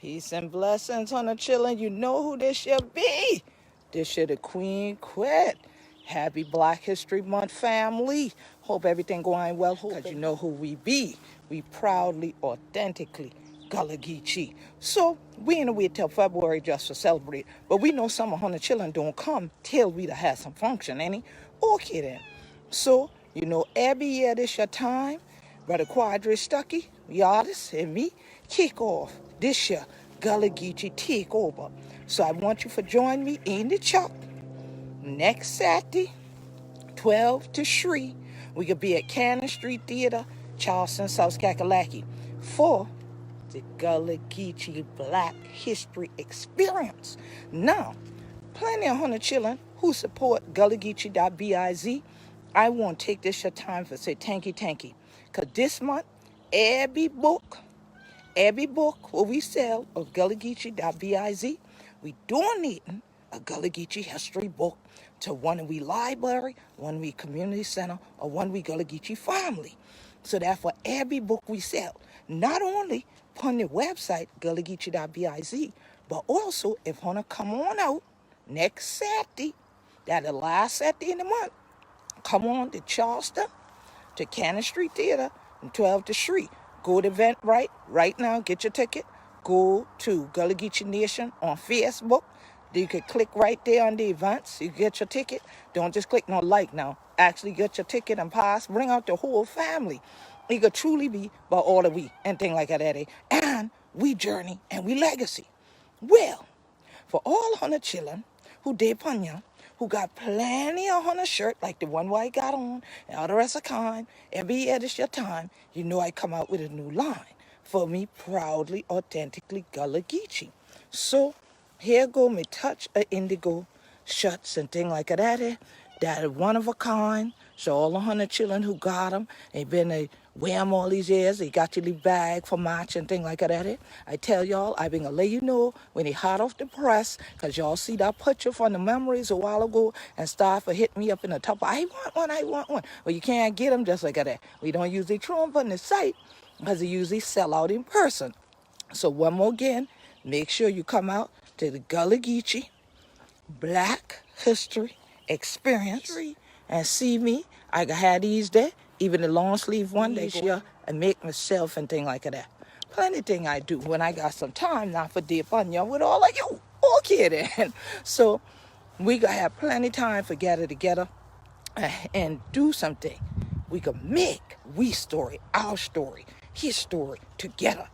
Peace and blessings on the chillin'. You know who this should be. This should the Queen Quit. Happy Black History Month, family. Hope everything going well. Because you know who we be. We proudly, authentically Gullah Geechee. So we ain't wait till February just to celebrate. But we know some of the chillin' don't come till we done had some function, ain't it? Okay then. So, you know, every year this your time. Brother Quadri Stuckey, the artist, and me kick off this year Gullah Geechee takeover. So I want you to join me in the chalk next Saturday, 12 to 3. We could be at Cannon Street Theater, Charleston, South Kakalaki, for the Gullah Geechee Black History Experience. Now, plenty of chillin' who support GullahGeechee.biz. I want to take this your time to say thank you. Because this month, every book what we sell of GullahGeechee.biz, we donating a Gullah Geechee history book to one we library, one we community center, or one we Gullah Geechee family. So that for every book we sell, not only on the website, GullahGeechee.biz, but also if you want to come on out next Saturday, that the last Saturday in the month, come on to Charleston, to Cannon Street Theater, and 12 to 3. Go to Eventbrite right now, get your ticket. Go to Gullah Geechee Nation on Facebook. You can click right there on the events. You get your ticket. Don't just click no like now. Actually get your ticket and pass. Bring out the whole family. It could truly be about all of we and things like that. And we journey and we legacy. Well, for all the chillin' who dey panya, who got plenty of shirt like the one I got on, and all the rest of kind, every year this your time, you know I come out with a new line. For me, proudly, authentically Gullah Geechee. So, here go me touch of indigo shirts and things like that. That are one of a kind. So all the chillin' who got them, they been wear them all these years. They got your little bag for March and things like that. I tell y'all, I been gonna let you know when they hot off the press, because y'all see that picture from the memories a while ago and start for hit me up in the top. I want one. Well, you can't get them just like that. We don't usually throw them on the site because they usually sell out in person. So one more again, make sure you come out to the Gullah Geechee Black History Experience and see me. I had these there, even the long sleeve one this year, and make myself and things like that. Plenty thing I do when I got some time now for deep fun, y'all, with all of you. Okay then. So we gonna have plenty time for gather together and do something. We could make our story, his story together.